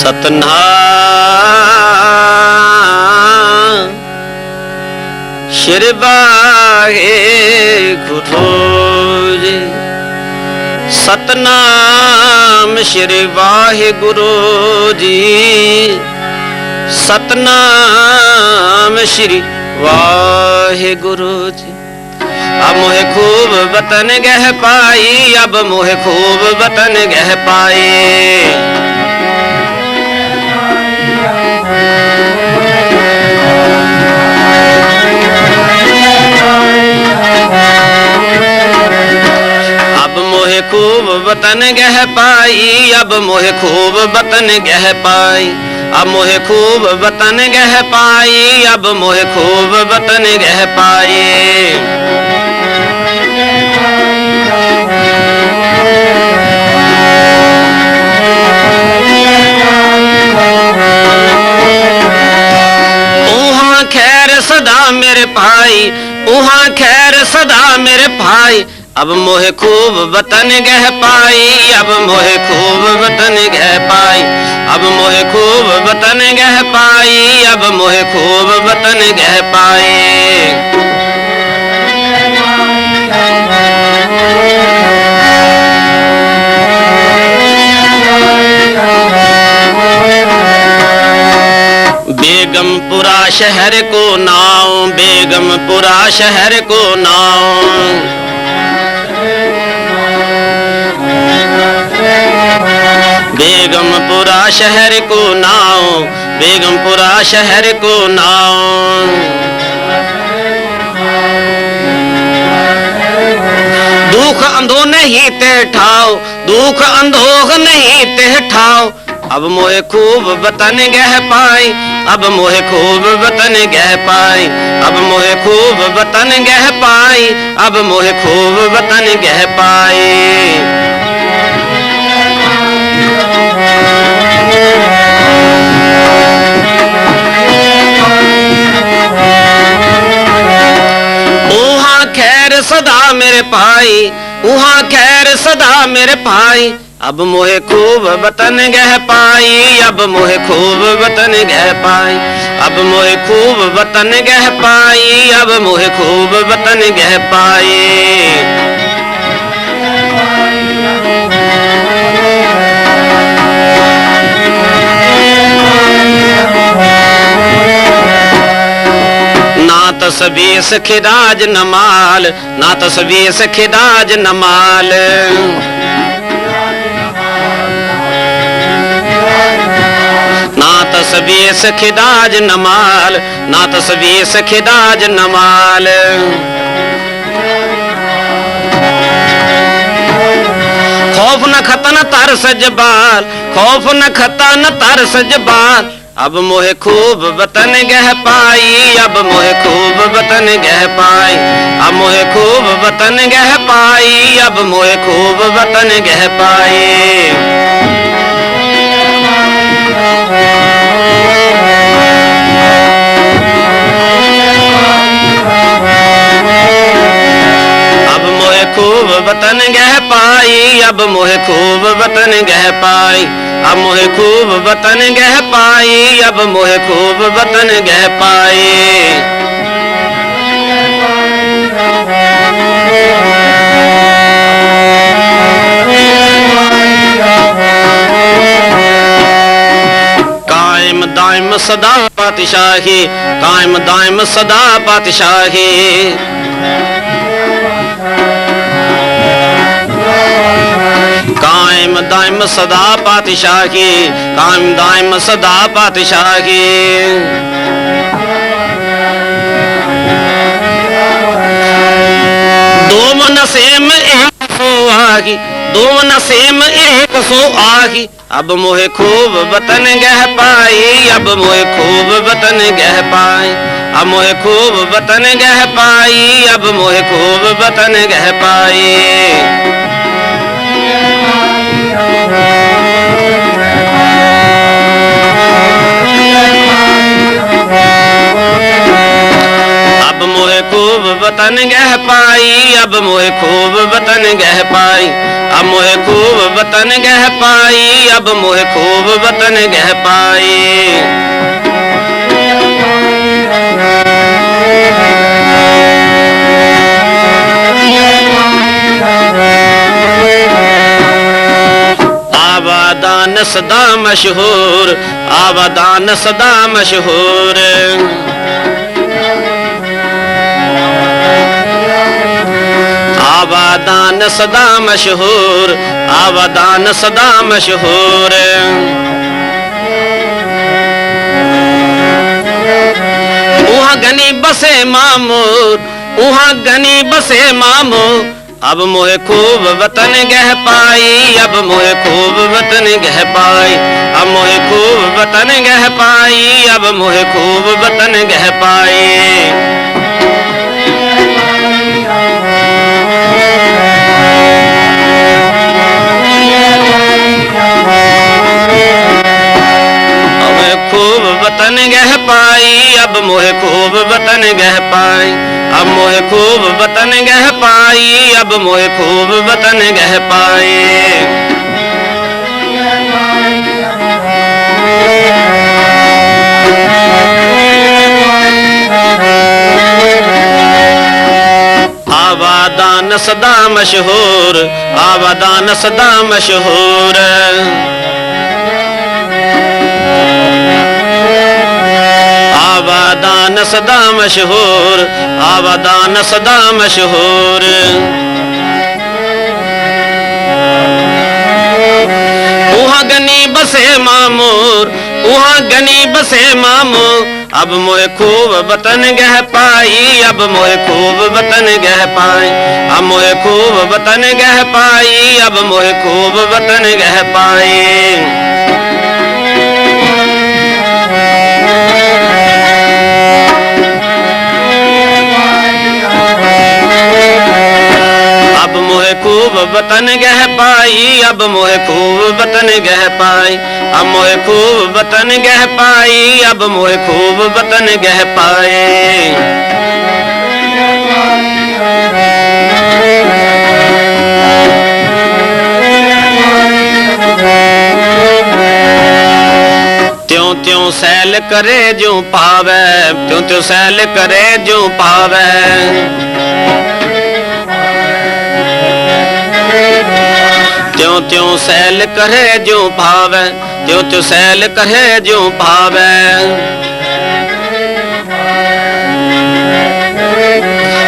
सतनाम श्री वाहेगुरु जी, सतनाम श्री वाहेगुरु जी, सतनाम श्री वाहेगुरु जी। अब मोहे खूब वतन गह पाई, अब मोहे खूब वतन गह पाए। अब मोहे खूब वतन गह पाई, अब मोहे खूब वतन गह पाई, अब मोहे खूब वतन गह पाई, अब मोहे खूब वतन गह पाए। उहाँ खैर सदा मेरे भाई, उहाँ खैर सदा मेरे भाई, अब मोहे खूब वतन गह पाई, अब मोहे खूब वतन गह पाई, अब मोहे खूब वतन गह पाई, अब मोहे खूब वतन गह पाए। बेगमपुरा शहर को नाव, बेगमपुरा शहर को नाव, बेगमपुरा शहर को नाव, बेगमपुरा शहर को नाव। दुख अंधो नहीं ते ठाओ, दुख अंधोख नहीं ते ठाओ, अब मोहे खूब वतन गह पाई, अब मोहे खूब वतन गह पाई, अब मोहे खूब वतन गह पाई, अब मोहे खूब वतन गह पाए। उहाँ खैर सदा मेरे भाई, उहाँ खैर सदा मेरे भाई, अब मोहे खूब वतन गह पाई, अब मोहे खूब वतन गह पाई, अब मोहे खूब वतन गह पाई, अब मोहे खूब वतन गह पाए। ना तस्बीस खिदाज नमाल, ना तस्बीस खिदाज नमाल, ना तस्बीस खिदाज नमाल, ना तस्बीस खिदाज नमाल। खौफ न खता न तरस जबाल, खौफ न खता न तरस जबाल, अब मोहे खूब वतन गह पाई, अब मोहे खूब वतन गह पाई, अब मोहे खूब वतन गह पाई, अब मोहे खूब वतन गह पाए। अब मोहे खूब वतन गह पाई, अब मोहे खूब वतन गह पाई, अब मोहे खूब वतन गह पाई, अब मोहे खूब वतन गह पाए। कायम दायम सदा पातशाही, कायम दायम सदा पातशाही, कायम दायम सदा पातशाही, कायम दायम सदा पातशाही। दो नसेम एक सो आही, दो नसेम एक सो आही, अब मोहे खूब वतन गह पाई, अब मोहे खूब वतन गह पाई, अब मोहे खूब वतन गह पाई, अब मोहे खूब वतन गह पाए। अब मोहे खूब वतन गह पाई, अब मोहे खूब वतन वतन गह पाई। अब मोहे खूब वतन गह पाई, अब मोहे खूब वतन गह पाई। आबादान सदा मशहूर, आबादान सदा मशहूर। आबादान सदा मशहूर, आबादान सदा मशहूर। उहाँ गनी बसे मामूर, उहाँ गनी बसे मामूर। अब मोहे खूब वतन गह पाई, अब मोहे खूब वतन गह पाई। अब मोहे खूब वतन गह पाई, अब मोहे खूब वतन गह पाई। खूब वतन गह पाई, अब मोहे खूब वतन गह पाई। अब मोहे खूब वतन गह पाई, अब मोहे खूब वतन गह पाई। आबादान सदा मशहूर, आबादान सदा मशहूर। आबादान सदा मशहूर, आबादान सदा मशहूर। उहाँ गनी बसे मामूर, उहाँ गनी बसे मामूर। अब मोहे खूब वतन गह पाई, अब मोहे खूब वतन गह पाई। अब मोहे खूब वतन गह पाई, अब मोहे खूब वतन गह पाई। अब मोहे खूब वतन गह पाई, अब मोहे खूब वतन गह पाई। अब मोहे खूब वतन गह पाई, अब मोहे खूब वतन गह पाए। त्यों त्यों सैल करे जो पावे, त्यों त्यों सैल करे जो पावे। त्यों त्यों सैल करे जो पावे, त्यों त्यों सैल करे जो पावे।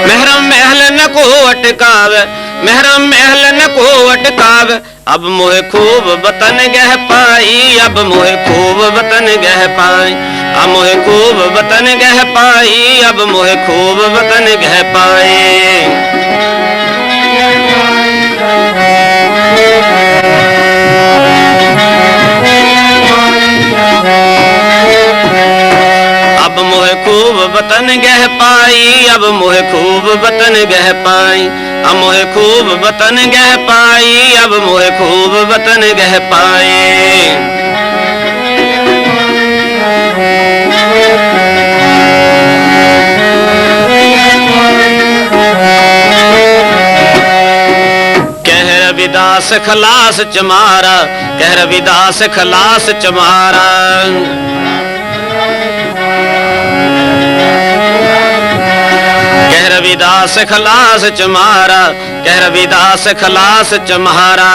महरम महल न को अटकावे, महरम महल न को अटकावे। अब मोहे खूब वतन गह पाई, अब मोहे खूब वतन गह पाई। अब मोहे खूब वतन गह पाई, अब मोहे खूब वतन गह पाई। अब मोहे खूब वतन गह पाई, अब मोहे खूब वतन गह पाई। अब मोहे खूब वतन गह पाई, अब मोहे खूब वतन गह पाई। कह रविदास खलास चमारा, कह रविदास खलास चमारा। कह रविदास खलास चमारा, कह रविदास खलास चमारा।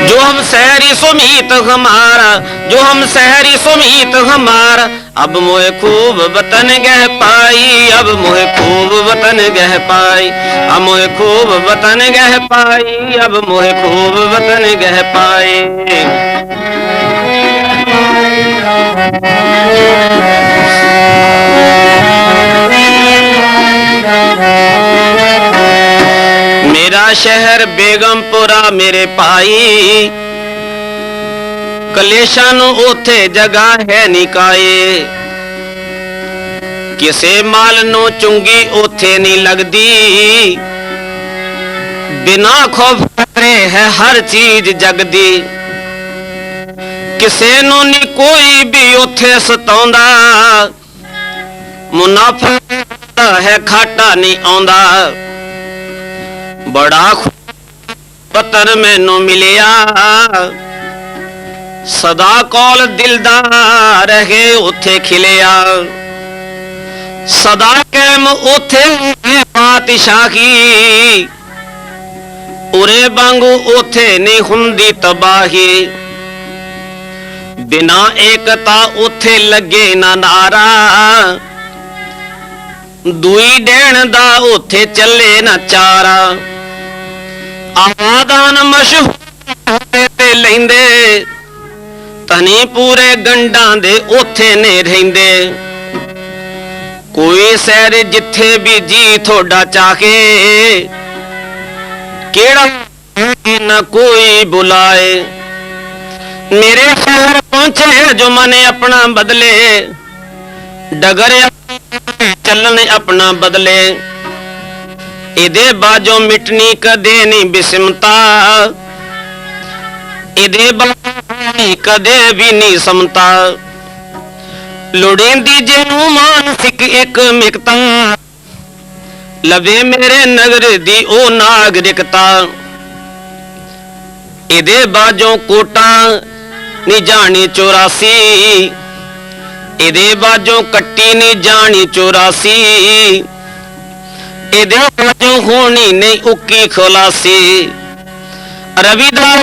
जो हम सहरी सुमीत हमारा, जो हम सहरी सुमीत हमारा। अब मोहे खूब वतन गह पाई, अब मोहे खूब वतन गह पाई। अब मोहे खूब वतन गह पाई, अब मोहे खूब वतन गह पाई। मेरा शहर बेगमपुरा मेरे पाई, कलेशा नू ओथे जगह है निकाए। किसे माल नू चुंगी ओथे नहीं लगदी, बिना खौफ खतरे है हर चीज जगदी। किसे नू नी कोई भी ओथे सताउंदा, मुनाफा है खाटा नहीं आंदा। बड़ा पत्थर मैनू मिलिया सदा कोल दिलदार है उथे खिलिया। सदा कैम उथे बादशाही उरे वांगू उथे नहीं हुंदी तबाही। बिना एकता उथे लगे ना नारा दुई डेण दा उथे चले ना चारा। आवादान मशहूर ते लेंदे तनी पूरे गंडां दे उथे ने रहिंदे। कोई सैर जिथे भी जी थोड़ा चाहे केड़ा न कोई बुलाए। मेरे शहर पहुंचे जो मने अपना बदले डगर चलन अपना बदले। इदे बाजो मिटनी कदे नहीं बिस्मता इदे बाजो कदे भी नहीं समता। लोड़ेंदी जेनू मानसिक एक मिकता लवे मेरे नगर दी ओ नागरिकता। इदे बाजो कोटा नी जानी 84 इदे बाजो कट्टी नी जानी 84। इदे बाजो होनी नहीं उकी खुलासी। रविदास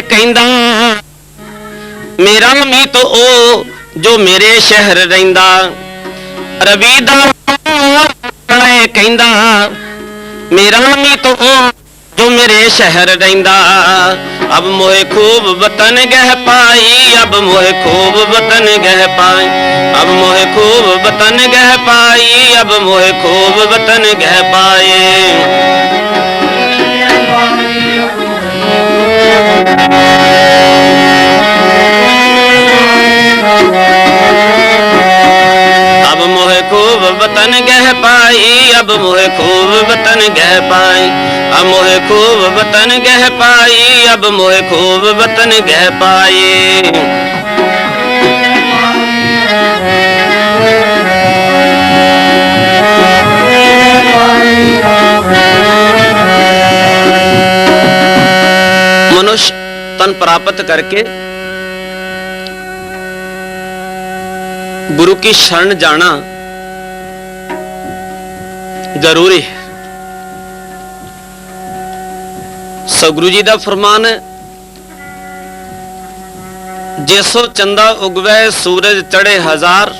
कहंदा मेरा मी तो ओ जो मेरे शहर रहिंदा। रविदास कहंदा मेरा मी तो ओ जो मेरे शहर रहिंदा। अब मोहे खूब वतन गह पाई अब मोहे खूब वतन गह पाई। अब मोहे खूब वतन गह पाई अब मोहे खूब वतन गह पाए। अब मोहे खूब वतन गह पाई अब मोहे खूब वतन गह पाई। अब मोहे खूब वतन गह पाई अब मोहे खूब वतन गह पाए। मनुष्य तन प्राप्त करके गुरु की शरण जाना जरूरी है। सतगुरु जी दा फरमान है जैसो चंदा उगवे सूरज चढ़े हजार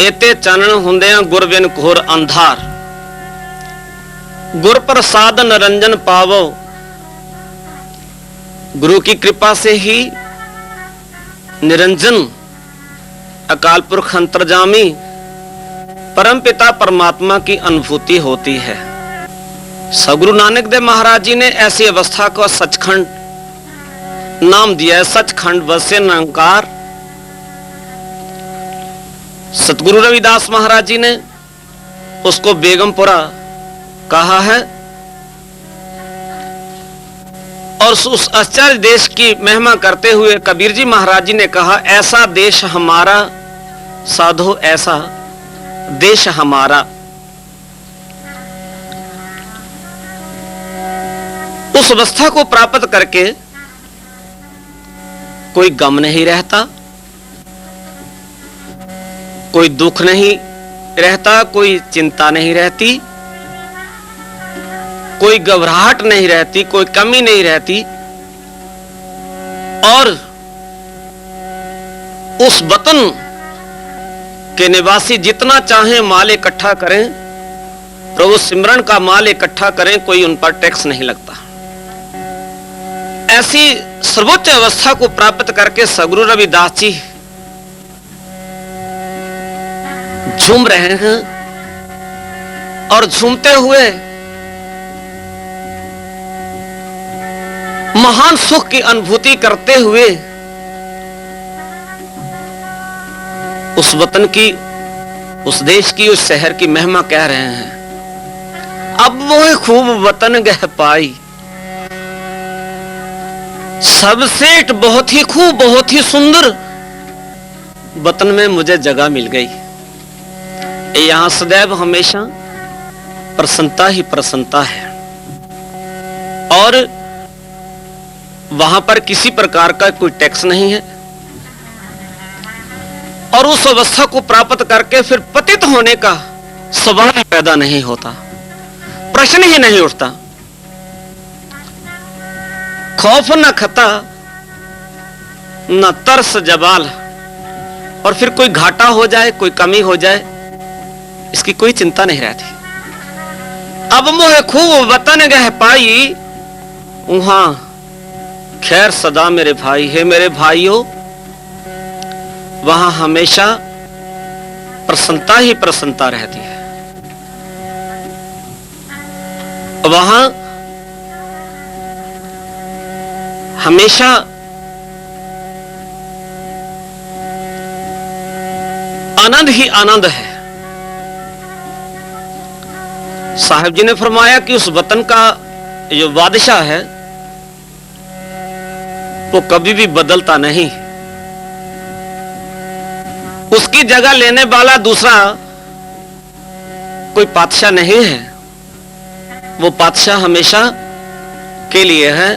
एते चानण हुंदियां गुर बिन घोर अंधार। गुर प्रसाद निरंजन पावो गुरु की कृपा से ही निरंजन अकाल पुरख अंतर्जामी परम पिता परमात्मा की अनुभूति होती है। सतगुरु नानक देव महाराज जी ने ऐसी अवस्था को सचखंड नाम दिया है। सचखंड वस्य निरंकार। सतगुरु रविदास महाराज जी ने उसको बेगमपुरा कहा है और उस आश्चर्य देश की महिमा करते हुए कबीर जी महाराज जी ने कहा ऐसा देश हमारा साधो ऐसा देश हमारा। उस अवस्था को प्राप्त करके कोई गम नहीं रहता कोई दुख नहीं रहता कोई चिंता नहीं रहती कोई घबराहट नहीं रहती कोई कमी नहीं रहती। और उस वतन के निवासी जितना चाहे माल इकट्ठा करें प्रभु सिमरन का माल इकट्ठा करें कोई उन पर टैक्स नहीं लगता। ऐसी सर्वोच्च अवस्था को प्राप्त करके सतगुरु रविदास जी झूम रहे हैं और झूमते हुए महान सुख की अनुभूति करते हुए उस वतन की उस देश की उस शहर की महिमा कह रहे हैं। अब वो खूब वतन गह पाई सबसे बहुत ही खूब बहुत ही सुंदर वतन में मुझे जगह मिल गई। यहां सदैव हमेशा प्रसन्नता ही प्रसन्नता है, और वहां पर किसी प्रकार का कोई टैक्स नहीं है, और उस अवस्था को प्राप्त करके फिर पतित होने का सवाल पैदा नहीं होता, प्रश्न ही नहीं उठता। खौफ न खता न तरस जबाल, और फिर कोई घाटा हो जाए, कोई कमी हो जाए, इसकी कोई चिंता नहीं रहती। अब मोहे खूब वतन गह पाई, वहां खैर सदा मेरे भाई है। मेरे भाइयों, वहां हमेशा प्रसन्नता ही प्रसन्नता रहती है। वहां हमेशा आनंद ही आनंद है। साहिब जी ने फरमाया कि उस वतन का जो बादशाह है वो कभी भी बदलता नहीं, उसकी जगह लेने वाला दूसरा कोई बादशाह नहीं है। वो बादशाह हमेशा के लिए है,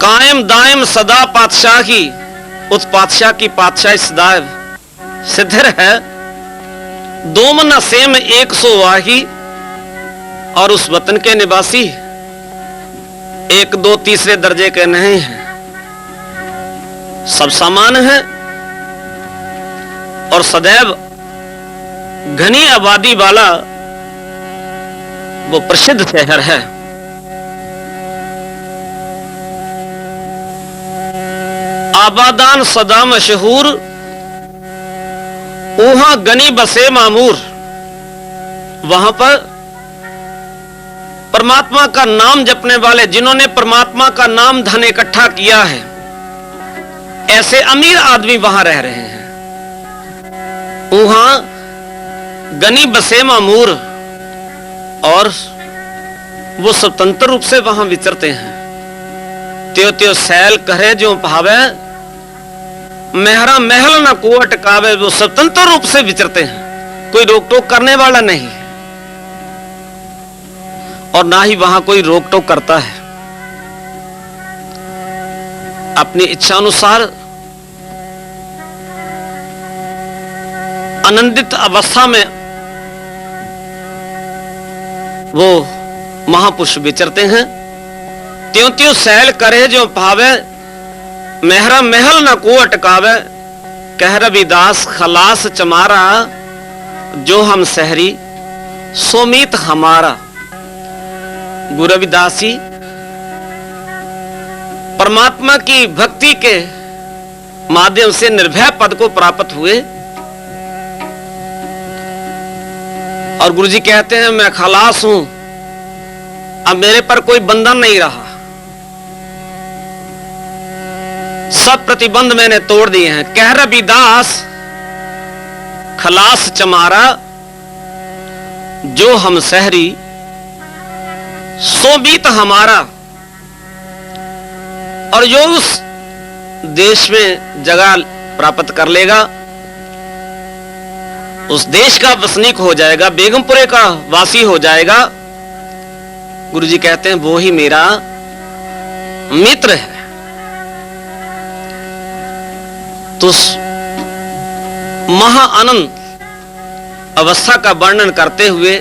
कायम दायम सदा पातशाही, उस पातशाह की पातशाही सदैव सिद्धिर है। दोम न सेम एक सो वाही, और उस वतन के निवासी एक दो तीसरे दर्जे के नहीं हैं, सब समान हैं, और सदैव घनी आबादी वाला वो प्रसिद्ध शहर है। आबादान सदा मशहूर, वहां गनी बसे मामूर। वहां पर परमात्मा का नाम जपने वाले, जिन्होंने परमात्मा का नाम धन इकट्ठा किया है, ऐसे अमीर आदमी वहां रह रहे हैं। वहां गनी बसे मामूर, और वो स्वतंत्र रूप से वहां विचरते हैं। त्यो त्यो सैल करे जो भावे, मेहरा महल न को अटकावे। वो स्वतंत्र रूप से विचरते हैं, कोई रोक टोक करने वाला नहीं, और ना ही वहां कोई रोक टोक करता है। अपनी इच्छा अनुसार आनंदित अवस्था में वो महापुरुष विचरते हैं। त्यों त्यों सैल करे जो भावे, मेहरा महल न को अटकावे। कह रविदास खलास चमारा, जो हम सहरी सोमीत हमारा। गुरु रविदास जी परमात्मा की भक्ति के माध्यम से निर्भय पद को प्राप्त हुए, और गुरु जी कहते हैं मैं खलास हूं, अब मेरे पर कोई बंधन नहीं रहा, सब प्रतिबंध मैंने तोड़ दिए हैं। कह रविदास खलास चमारा, जो हम सहरी सो बीत हमारा। और जो उस देश में जगह प्राप्त कर लेगा, उस देश का वसनीक हो जाएगा, बेगमपुरे का वासी हो जाएगा, गुरु जी कहते हैं वो ही मेरा मित्र है। तो महा आनंद अवस्था का वर्णन करते हुए,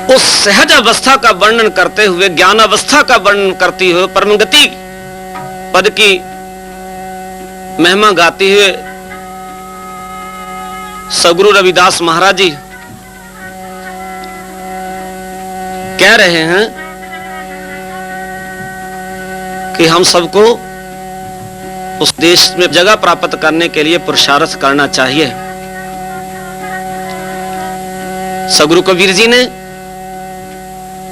उस सहज अवस्था का वर्णन करते हुए, ज्ञान अवस्था का वर्णन करते हुए, परमगति पद की महिमा गाते हुए सगुरु रविदास महाराज जी कह रहे हैं कि हम सबको उस देश में जगह प्राप्त करने के लिए पुरुषार्थ करना चाहिए। सगुरु कबीर जी ने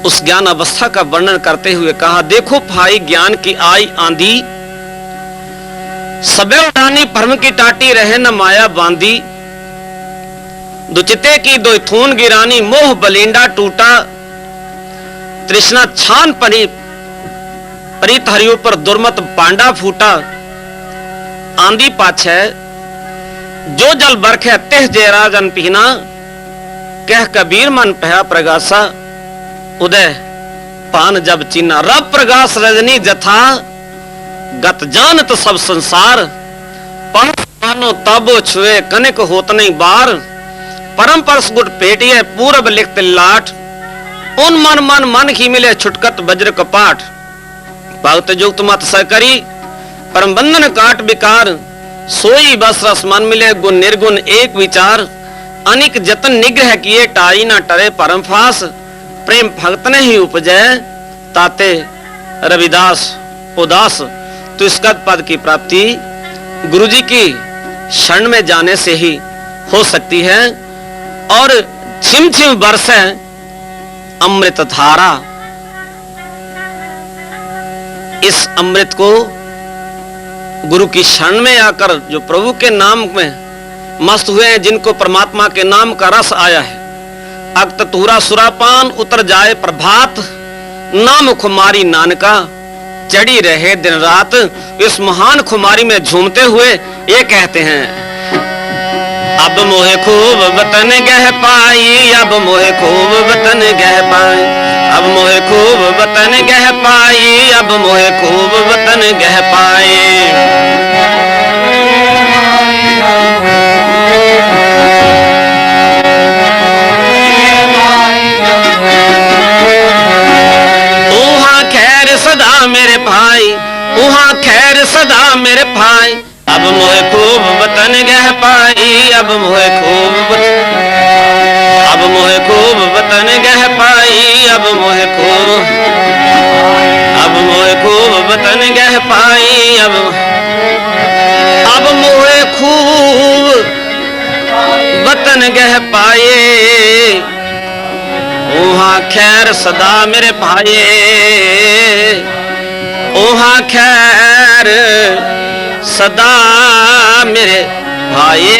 उस ज्ञान अवस्था का वर्णन करते हुए कहा, देखो भाई ज्ञान की आई आंधी, सबे उठानी भ्रम की टाटी, रहे न माया बांधी। दुचिते की दो थून गिरानी, मोह बलिंडा टूटा। तृष्णा छान परी परित हरियो पर दुर्मत पांडा फूटा। आंधी पाछे जो जल बरखे तेह जय राजन पीना, कह कबीर मन पहा प्रगासा, उदय पान जब चीना। रब प्रगास रजनी जथा, गत जानत सब संसार, पानो ताबो छुए कनिक होत नहीं बार, परम परस गुट पेटिए पूरब लिखत लाठ, उन मन मन मन ही मिले छुटकत वज्र कपाट। भक्त जुक्त मत सकरी परम बंधन काट विकार, सोई बस रस मन मिले गुण निर्गुण एक विचार। अनिक जतन निग्रह किए टाई ना टरे परम फास, प्रेम भक्त ने ही उपजय ताते रविदास उदास। तो इस पद की प्राप्ति गुरुजी की शरण में जाने से ही हो सकती है। और छिम छिम बरसे अमृत धारा, इस अमृत को गुरु की शरण में आकर जो प्रभु के नाम में मस्त हुए हैं, जिनको परमात्मा के नाम का रस आया है, अक्त तुरा सुरापान उतर जाए प्रभात, नाम खुमारी नानका चढ़ी रहे दिन रात। इस महान खुमारी में झूमते हुए ये कहते हैं, अब मोहे खूब वतन गह पाई, अब मोहे खूब वतन गह पाई, अब मोहे खूब वतन गह पाई, अब मोहे खूब वतन गह पाई। उहाँ खैर सदा मेरे भाई, उहाँ खैर सदा मेरे भाई, अब मोहे खूब वतन गह पाई, अब मोहे खूब, अब मोहे खूब वतन गह पाई, अब मोहे खूब, अब मोहे खूब वतन गह पाई, अब मोहे खूब वतन गह पाए। उहाँ खैर सदा मेरे भाई, उहाँ खैर सदा मेरे भाई।